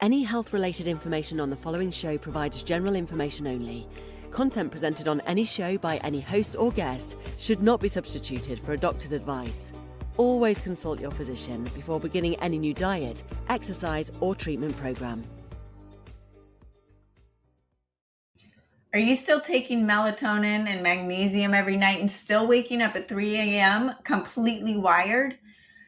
Any health-related information on the following show provides general information only. Content presented on any show by any host or guest should not be substituted for a doctor's advice. Always consult your physician before beginning any new diet, exercise, or treatment program. Are you still taking melatonin and magnesium every night and still waking up at 3 a.m. completely wired?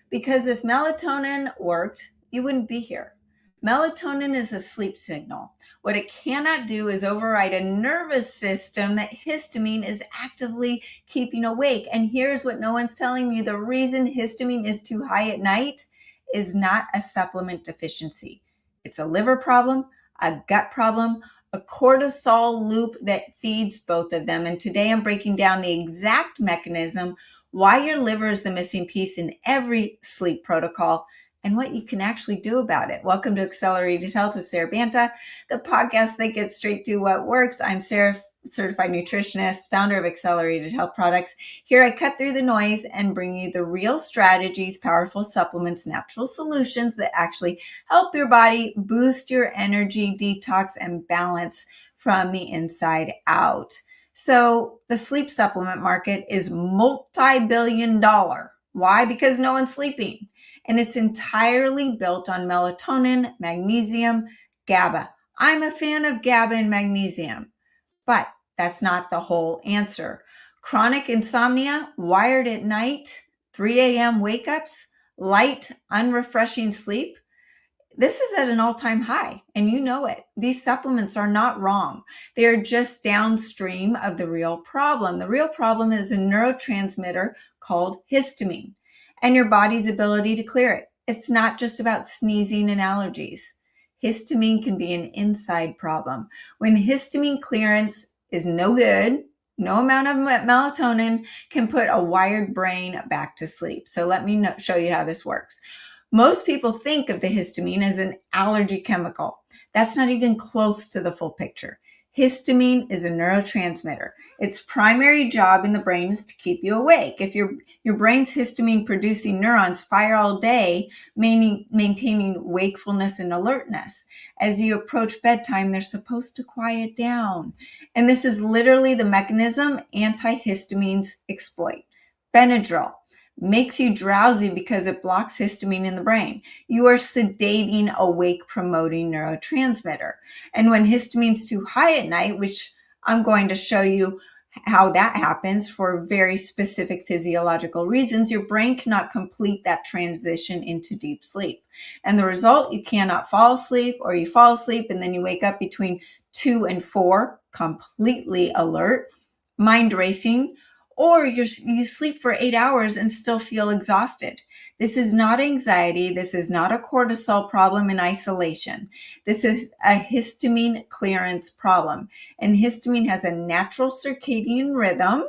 Because if melatonin worked, you wouldn't be here. Melatonin is a sleep signal. What it cannot do is override a nervous system that histamine is actively keeping awake. And here's what no one's telling you. The reason histamine is too high at night is not a supplement deficiency. It's a liver problem, a gut problem, a cortisol loop that feeds both of them. And today I'm breaking down the exact mechanism, why your liver is the missing piece in every sleep protocol, and what you can actually do about it. Welcome to Accelerated Health with Sara Banta, the podcast that gets straight to what works. I'm Sara, certified nutritionist, founder of Accelerated Health Products. Here I cut through the noise and bring you the real strategies, powerful supplements, natural solutions that actually help your body boost your energy, detox, and balance from the inside out. So the sleep supplement market is multi-billion dollar. Why? Because no one's sleeping. And it's entirely built on melatonin, magnesium, GABA. I'm a fan of GABA and magnesium, but that's not the whole answer. Chronic insomnia, wired at night, 3 a.m. wake-ups, light, unrefreshing sleep. This is at an all-time high, and you know it. These supplements are not wrong. They are just downstream of the real problem. The real problem is a neurotransmitter called histamine and your body's ability to clear it. It's not just about sneezing and allergies. Histamine can be an inside problem. When histamine clearance is no good, no amount of melatonin can put a wired brain back to sleep. So let me show you how this works. Most people think of the histamine as an allergy chemical. That's not even close to the full picture. Histamine is a neurotransmitter. Its primary job in the brain is to keep you awake. If your brain's histamine producing neurons fire all day, maintaining wakefulness and alertness. As you approach bedtime, they're supposed to quiet down. And this is literally the mechanism antihistamines exploit. Benadryl makes you drowsy because it blocks histamine in the brain. You are sedating a wake-promoting neurotransmitter. And when histamine's too high at night, which I'm going to show you how that happens for very specific physiological reasons, your brain cannot complete that transition into deep sleep. And the result, you cannot fall asleep, or you fall asleep and then you wake up between 2 and 4, completely alert, mind racing, or you sleep for 8 hours and still feel exhausted. This is not anxiety. This is not a cortisol problem in isolation. This is a histamine clearance problem. And histamine has a natural circadian rhythm,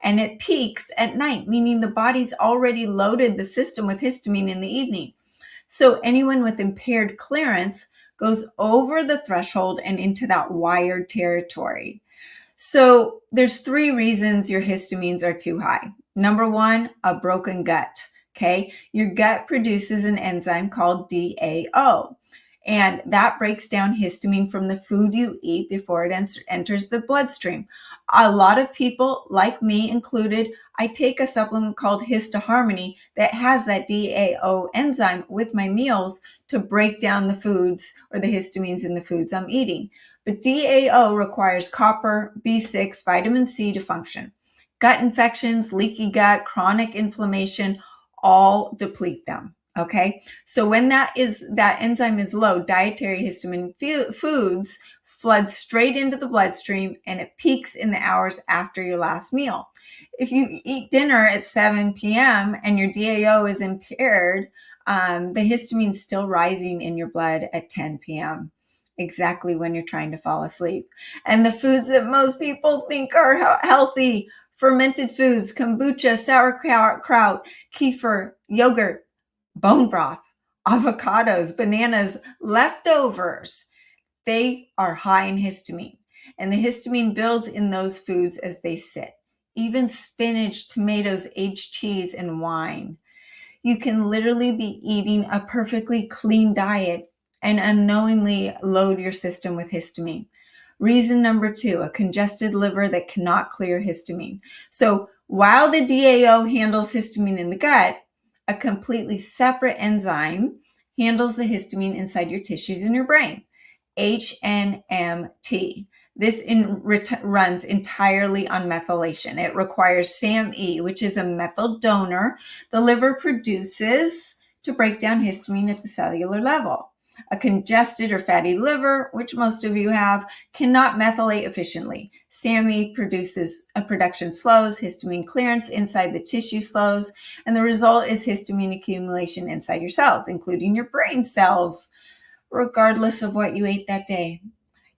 and it peaks at night, meaning the body's already loaded the system with histamine in the evening. So anyone with impaired clearance goes over the threshold and into that wired territory. So there's 3 reasons your histamines are too high. Number 1, a broken gut. Okay, your gut produces an enzyme called DAO, and that breaks down histamine from the food you eat before it enters the bloodstream. A lot of people, like me included, I take a supplement called HistoHarmony that has that DAO enzyme with my meals to break down the foods or the histamines in the foods I'm eating. But DAO requires copper, B6, vitamin C to function. Gut infections, leaky gut, chronic inflammation, all deplete them. Okay, so when that enzyme is low, dietary histamine foods flood straight into the bloodstream, and it peaks in the hours after your last meal. If you eat dinner at 7 p.m. and your DAO is impaired, the histamine is still rising in your blood at 10 p.m. exactly when you're trying to fall asleep. And the foods that most people think are healthy, fermented foods, kombucha, sauerkraut, kefir, yogurt, bone broth, avocados, bananas, leftovers, they are high in histamine. And the histamine builds in those foods as they sit. Even spinach, tomatoes, aged cheese, and wine. You can literally be eating a perfectly clean diet and unknowingly load your system with histamine. Reason number 2, a congested liver that cannot clear histamine. So while the DAO handles histamine in the gut, a completely separate enzyme handles the histamine inside your tissues in your brain, HNMT. This runs entirely on methylation. It requires SAMe, which is a methyl donor the liver produces to break down histamine at the cellular level. A congested or fatty liver, which most of you have, cannot methylate efficiently. SAMe production slows, histamine clearance inside the tissue slows, and the result is histamine accumulation inside your cells, including your brain cells, regardless of what you ate that day.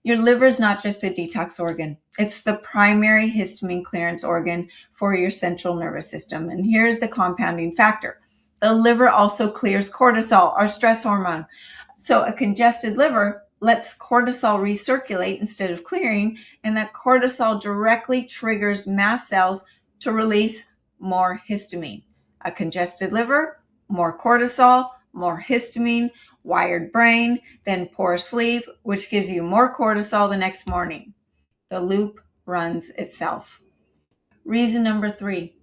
Your liver is not just a detox organ. It's the primary histamine clearance organ for your central nervous system. And here's the compounding factor. The liver also clears cortisol, our stress hormone. So a congested liver lets cortisol recirculate instead of clearing, and that cortisol directly triggers mast cells to release more histamine. A congested liver, more cortisol, more histamine, wired brain, then poor sleep, which gives you more cortisol the next morning. The loop runs itself. Reason number 3,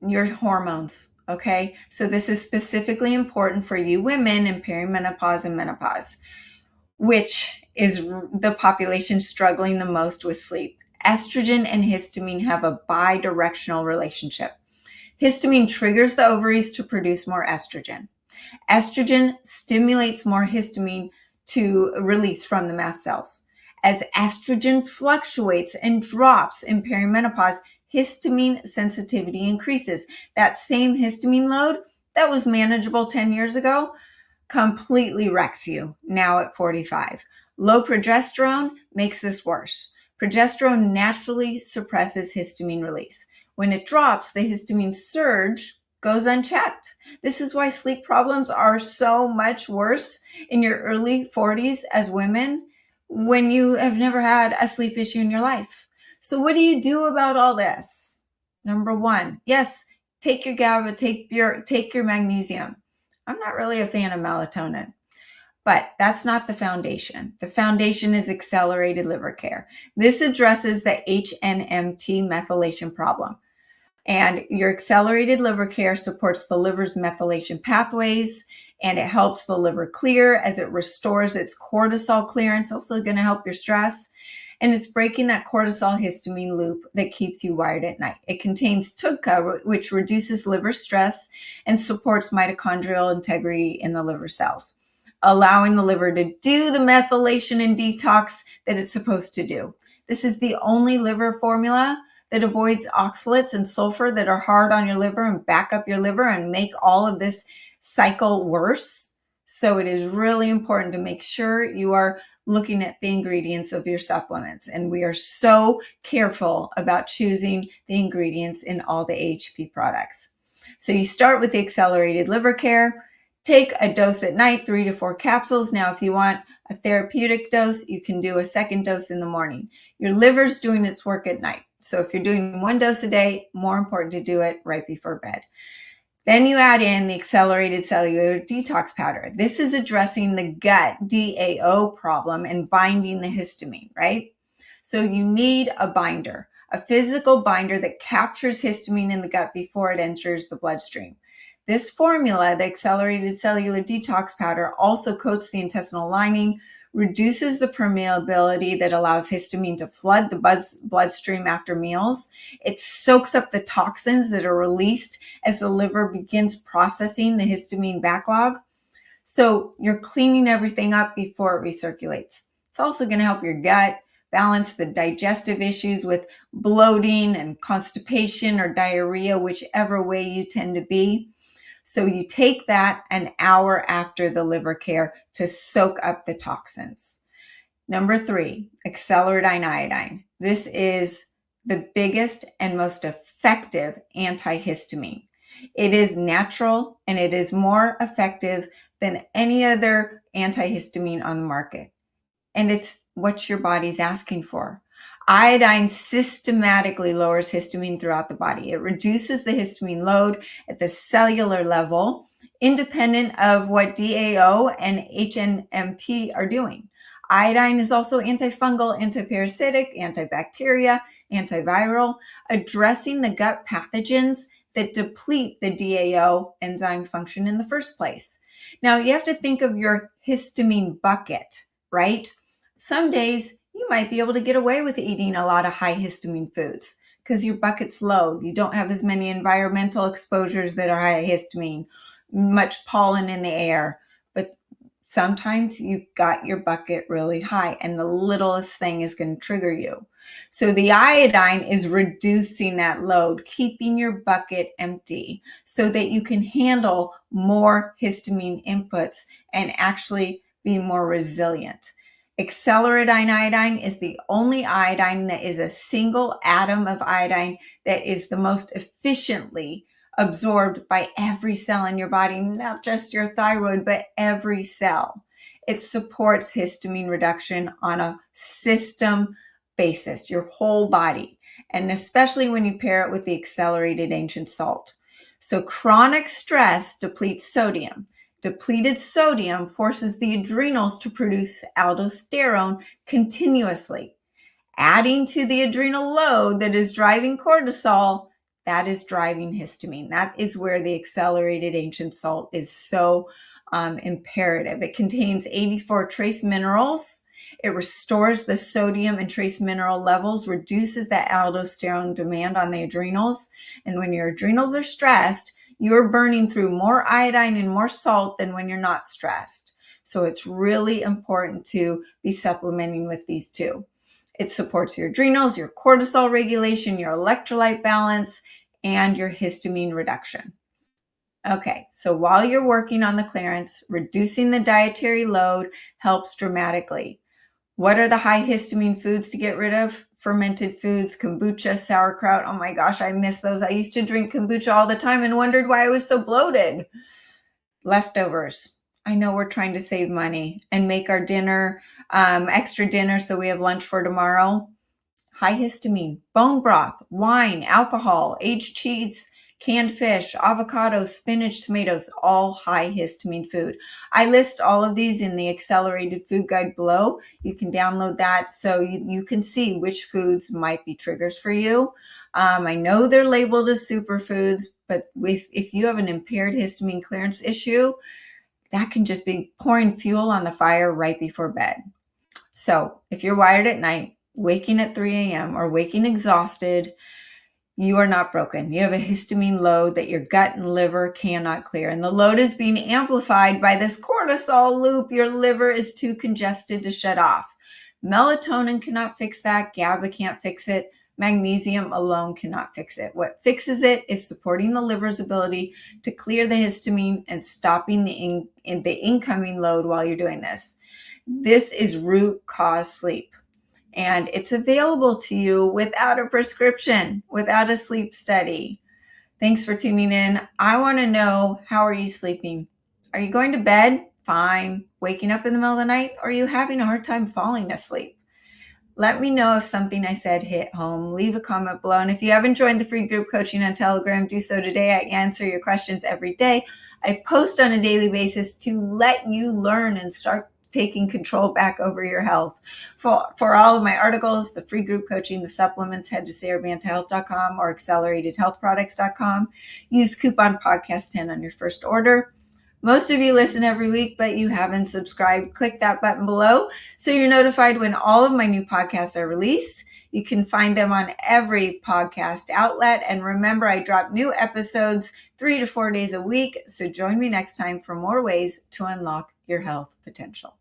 your hormones. Okay, so this is specifically important for you women in perimenopause and menopause, which is the population struggling the most with sleep. Estrogen and histamine have a bi-directional relationship. Histamine triggers the ovaries to produce more estrogen. Estrogen stimulates more histamine to release from the mast cells. As estrogen fluctuates and drops in perimenopause, histamine sensitivity increases. That same histamine load that was manageable 10 years ago completely wrecks you now at 45. Low progesterone makes this worse. Progesterone naturally suppresses histamine release. When it drops, the histamine surge goes unchecked. This is why sleep problems are so much worse in your early 40s as women when you have never had a sleep issue in your life. So what do you do about all this? Number 1, yes, take your GABA, take your magnesium. I'm not really a fan of melatonin, but that's not the foundation. The foundation is accelerated liver care. This addresses the HNMT methylation problem. And your accelerated liver care supports the liver's methylation pathways, and it helps the liver clear as it restores its cortisol clearance, also going to help your stress. And it's breaking that cortisol histamine loop that keeps you wired at night. It contains TUDCA, which reduces liver stress and supports mitochondrial integrity in the liver cells, allowing the liver to do the methylation and detox that it's supposed to do. This is the only liver formula that avoids oxalates and sulfur that are hard on your liver and back up your liver and make all of this cycle worse. So it is really important to make sure you are looking at the ingredients of your supplements. And we are so careful about choosing the ingredients in all the AHP products. So you start with the accelerated liver care. Take a dose at night, 3 to 4 capsules. Now, if you want a therapeutic dose, you can do a second dose in the morning. Your liver's doing its work at night. So if you're doing 1 dose a day, more important to do it right before bed. Then you add in the accelerated cellular detox powder. This is addressing the gut DAO problem and binding the histamine, right? So you need a binder, a physical binder that captures histamine in the gut before it enters the bloodstream. This formula, the accelerated cellular detox powder, also coats the intestinal lining, reduces the permeability that allows histamine to flood the bloodstream after meals. It soaks up the toxins that are released as the liver begins processing the histamine backlog. So you're cleaning everything up before it recirculates. It's also going to help your gut balance the digestive issues with bloating and constipation or diarrhea, whichever way you tend to be. So you take that an hour after the liver care to soak up the toxins. Number 3, accelerating iodine. This is the biggest and most effective antihistamine. It is natural and it is more effective than any other antihistamine on the market. And it's what your body's asking for. Iodine systematically lowers histamine throughout the body. It reduces the histamine load at the cellular level. independent of what DAO and HNMT are doing. Iodine is also antifungal, antiparasitic, antibacterial, antiviral, addressing the gut pathogens that deplete the DAO enzyme function in the first place. Now, you have to think of your histamine bucket, right? Some days you might be able to get away with eating a lot of high histamine foods because your bucket's low. You don't have as many environmental exposures that are high histamine, much pollen in the air. But sometimes you got your bucket really high and the littlest thing is going to trigger you. So the iodine is reducing that load, keeping your bucket empty so that you can handle more histamine inputs and actually be more resilient. Acceleridine iodine is the only iodine that is a single atom of iodine that is the most efficiently absorbed by every cell in your body, not just your thyroid, but every cell. It supports histamine reduction on a system basis, your whole body, and especially when you pair it with the accelerated ancient salt. So chronic stress depletes sodium. Depleted sodium forces the adrenals to produce aldosterone continuously. Adding to the adrenal load that is driving cortisol, that is driving histamine. That is where the accelerated ancient salt is so imperative. It contains 84 trace minerals. It restores the sodium and trace mineral levels, reduces that aldosterone demand on the adrenals. And when your adrenals are stressed, you're burning through more iodine and more salt than when you're not stressed. So it's really important to be supplementing with these two. It supports your adrenals, your cortisol regulation, your electrolyte balance, and your histamine reduction. Okay, so while you're working on the clearance, reducing the dietary load helps dramatically. What are the high histamine foods to get rid of? Fermented foods, kombucha, sauerkraut. Oh my gosh, I miss those. I used to drink kombucha all the time and wondered why I was so bloated. Leftovers. I know we're trying to save money and make our dinner, extra dinner so we have lunch for tomorrow. High histamine, bone broth, wine, alcohol, aged cheese, canned fish, avocado, spinach, tomatoes, all high histamine food. I list all of these in the accelerated food guide below. You can download that so you can see which foods might be triggers for you. I know they're labeled as superfoods, but if you have an impaired histamine clearance issue, that can just be pouring fuel on the fire right before bed. So if you're wired at night, waking at 3 a.m. or waking exhausted, you are not broken. You have a histamine load that your gut and liver cannot clear. And the load is being amplified by this cortisol loop. Your liver is too congested to shut off. Melatonin cannot fix that. GABA can't fix it. Magnesium alone cannot fix it. What fixes it is supporting the liver's ability to clear the histamine and stopping the incoming load while you're doing this. This is root cause sleep. And it's available to you without a prescription, without a sleep study. Thanks for tuning in. I want to know, how are you sleeping? Are you going to bed? Fine. Waking up in the middle of the night? Or are you having a hard time falling asleep? Let me know if something I said hit home. Leave a comment below. And if you haven't joined the free group coaching on Telegram, do so today. I answer your questions every day. I post on a daily basis to let you learn and start taking control back over your health. For all of my articles, the free group coaching, the supplements, head to sarabantahealth.com or acceleratedhealthproducts.com. Use coupon podcast10 on your first order. Most of you listen every week, but you haven't subscribed. Click that button below so you're notified when all of my new podcasts are released. You can find them on every podcast outlet. And remember, I drop new episodes 3 to 4 days a week. So join me next time for more ways to unlock your health potential.